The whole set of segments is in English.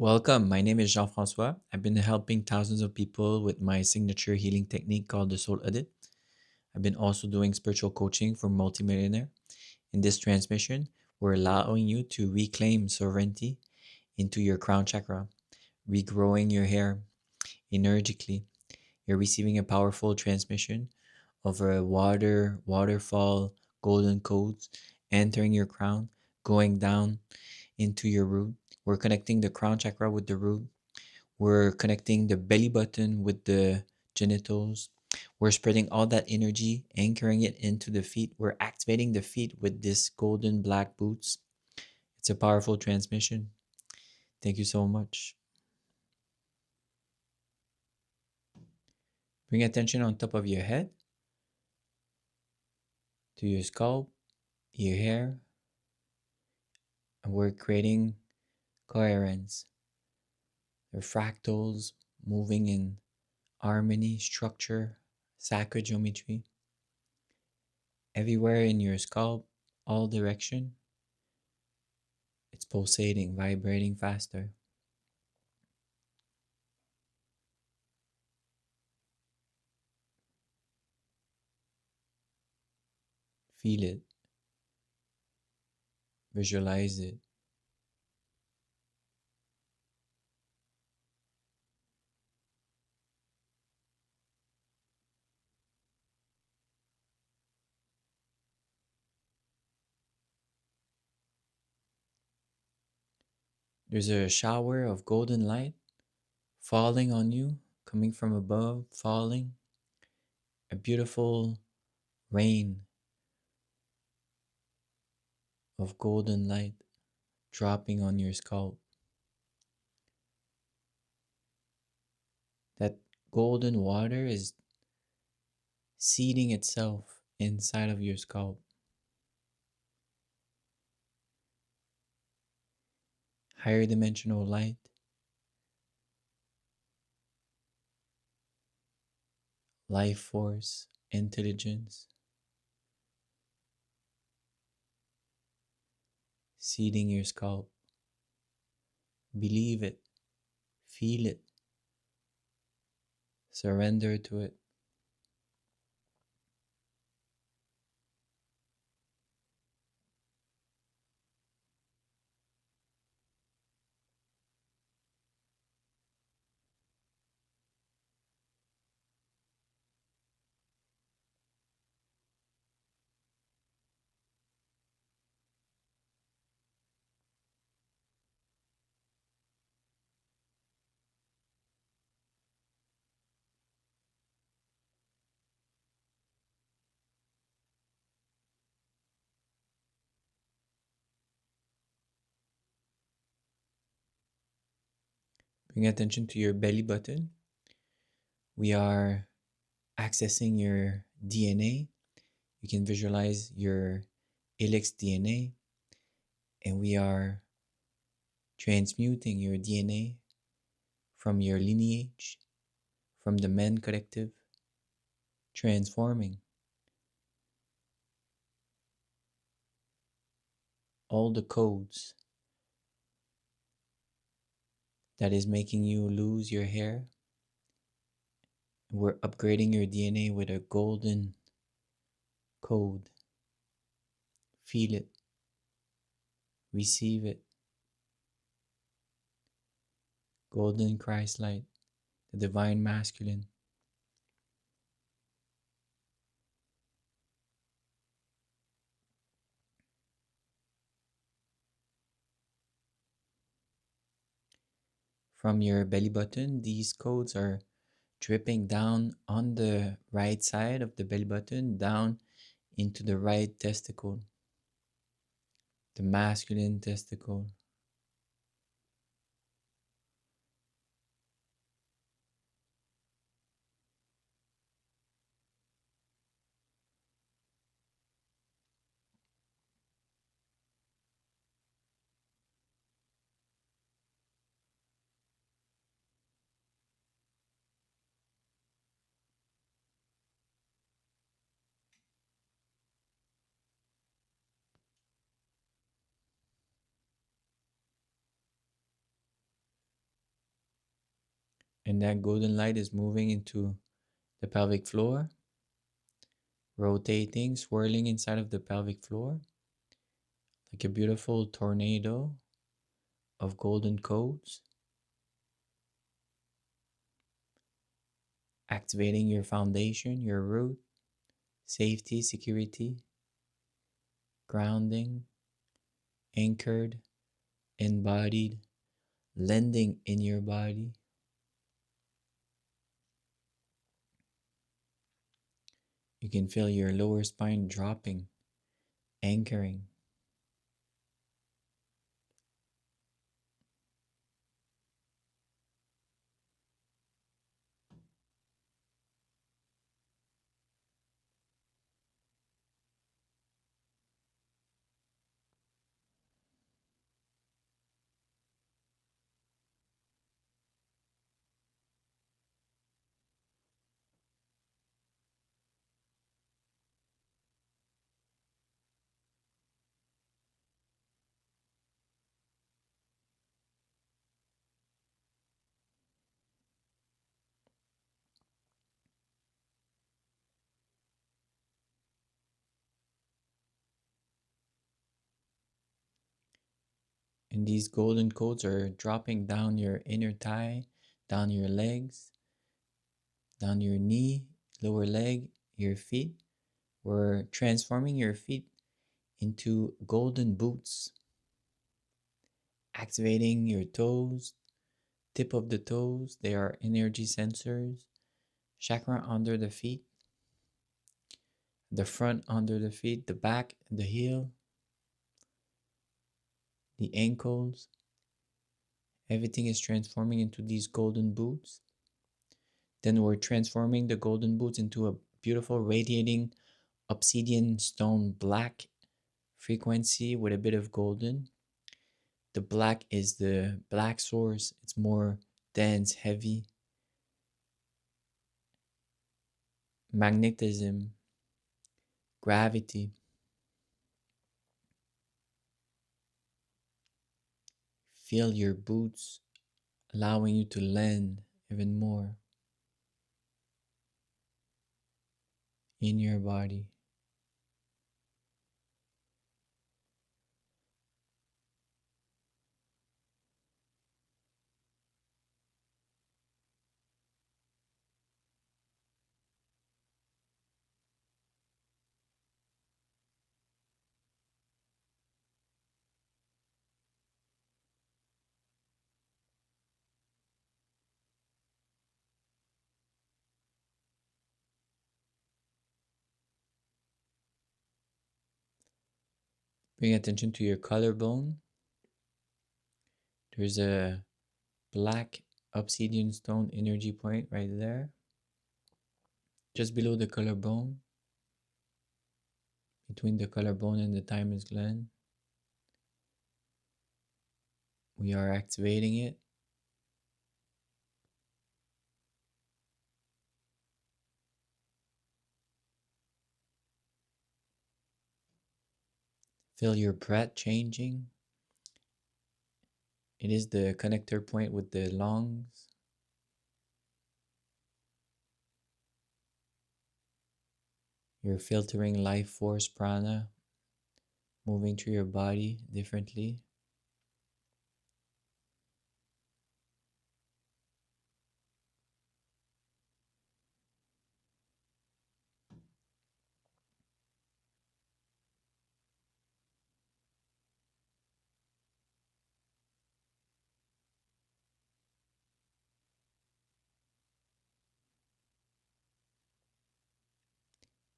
Welcome. My name is Jean-Francois. I've been helping thousands of people with my signature healing technique called the Soul Audit. I've been also doing spiritual coaching for multimillionaire. In this transmission, we're allowing you to reclaim sovereignty into your crown chakra, regrowing your hair energetically. You're receiving a powerful transmission of a waterfall, golden codes entering your crown, going down into your root. We're connecting the crown chakra with the root. We're connecting the belly button with the genitals. We're spreading all that energy, anchoring it into the feet. We're activating the feet with this golden black boots. It's a powerful transmission. Thank you so much. Bring attention on top of your head, to your scalp, your hair, and we're creating coherence. The fractals moving in harmony, structure, sacred geometry. Everywhere in your scalp, all direction, it's pulsating, vibrating faster. Feel it, visualize it. There's a shower of golden light falling on you, coming from above, falling. A beautiful rain of golden light dropping on your scalp. That golden water is seeding itself inside of your scalp. Higher dimensional light, life force, intelligence, seeding your scalp. Believe it, feel it, surrender to it. Bring attention to your belly button. We are accessing your DNA. You can visualize your helix DNA, and we are transmuting your DNA from your lineage, from the men collective, transforming all the codes that is making you lose your hair. We're upgrading your DNA with a golden code. Feel it, receive it. Golden Christ light, the divine masculine. From your belly button, these codes are dripping down on the right side of the belly button, down into the right testicle, the masculine testicle. And that golden light is moving into the pelvic floor, rotating, swirling inside of the pelvic floor like a beautiful tornado of golden codes, activating your foundation, your root, safety, security, grounding, anchored, embodied, landing in your body. You can feel your lower spine dropping, anchoring. And these golden codes are dropping down your inner thigh, down your legs, down your knee, lower leg, your feet. We're transforming your feet into golden boots, activating your toes, tip of the toes. They are energy sensors. Chakra under the feet, the front under the feet, the back, the heel, the ankles. Everything is transforming into these golden boots. Then we're transforming the golden boots into a beautiful radiating obsidian stone black frequency with a bit of golden. The black is the black source. It's more dense, heavy. Magnetism, gravity. Feel your boots allowing you to land even more in your body. Bring attention to your collarbone. There's a black obsidian stone energy point right there, just below the collarbone, between the collarbone and the thymus gland. We are activating it. Feel your breath changing. It is the connector point with the lungs. You're filtering life force prana, moving through your body differently.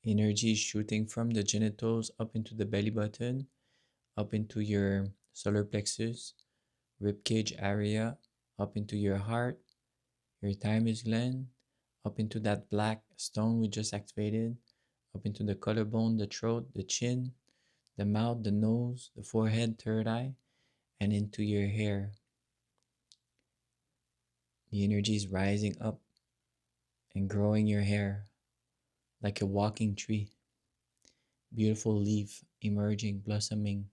Energy is shooting from the genitals up into the belly button, up into your solar plexus, rib cage area, up into your heart, your thymus gland, up into that black stone we just activated, up into the collarbone, the throat, the chin, the mouth, the nose, the forehead, third eye, and into your hair. The energy is rising up and growing your hair like a walking tree. Beautiful leaf emerging, blossoming.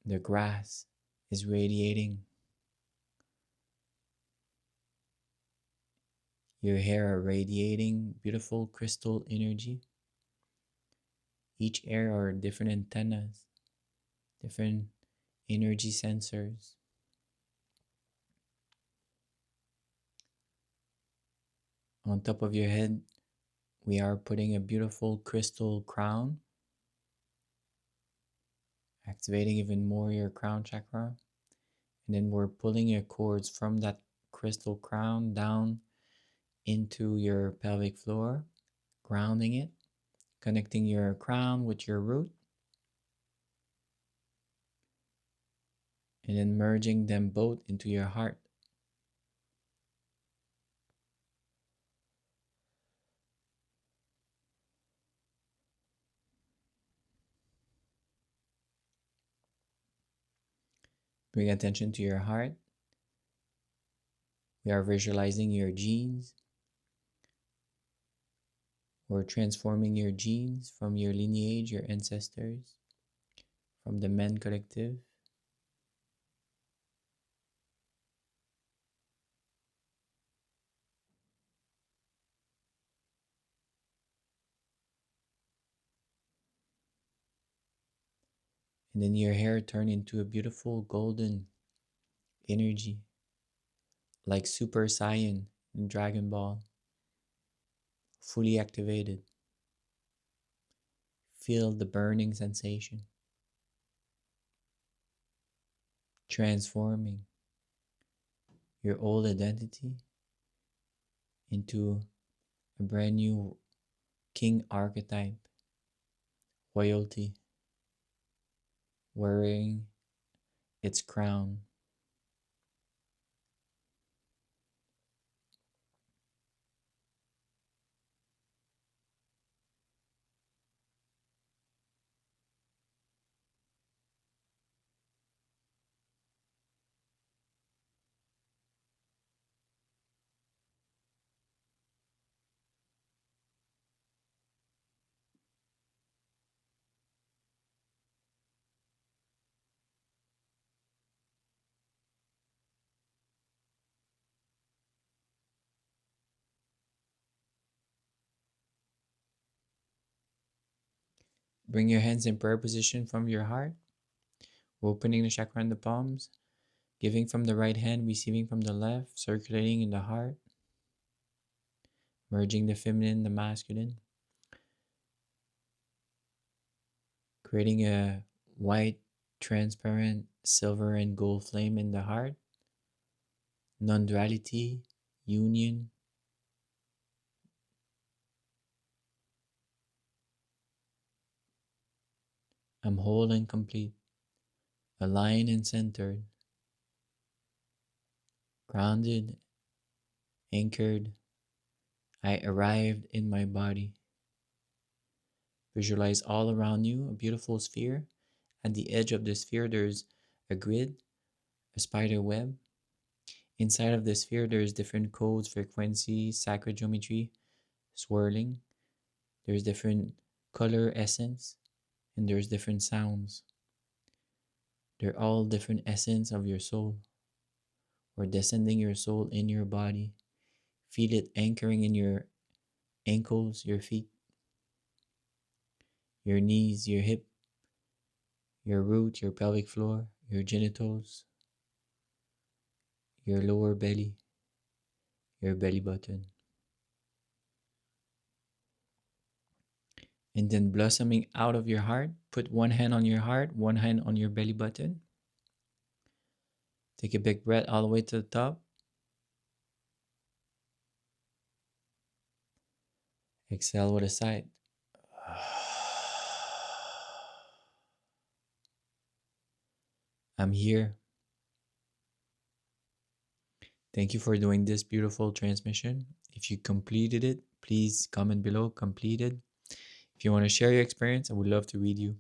The grass is radiating. Your hair are radiating beautiful crystal energy. Each hair are different antennas, different energy sensors. On top of your head, we are putting a beautiful crystal crown, activating even more your crown chakra. And then we're pulling your cords from that crystal crown down into your pelvic floor, grounding it, connecting your crown with your root, and then merging them both into your heart. Bring attention to your heart. We are visualizing your genes. We're transforming your genes from your lineage, your ancestors, from the men collective. And then your hair turn into a beautiful golden energy, like Super Saiyan in Dragon Ball, fully activated. Feel the burning sensation, transforming your old identity into a brand new king archetype, royalty, wearing its crown. Bring your hands in prayer position from your heart, opening the chakra in the palms, giving from the right hand, receiving from the left, circulating in the heart, merging the feminine, the masculine, creating a white, transparent, silver, and gold flame in the heart, non duality, union. I'm whole and complete, aligned and centered, grounded, anchored. I arrived in my body. Visualize all around you a beautiful sphere. At the edge of the sphere, there's a grid, a spider web. Inside of the sphere, there's different codes, frequencies, sacred geometry, swirling. There's different color essence, and there's different sounds. They're all different essence of your soul. We're descending your soul in your body. Feel it anchoring in your ankles, your feet, your knees, your hip, your root, your pelvic floor, your genitals, your lower belly, your belly button. And then blossoming out of your heart, put one hand on your heart, one hand on your belly button. Take a big breath all the way to the top. Exhale with a sigh. I'm here. Thank you for doing this beautiful transmission. If you completed it, please comment below completed. If you want to share your experience, I would love to read you.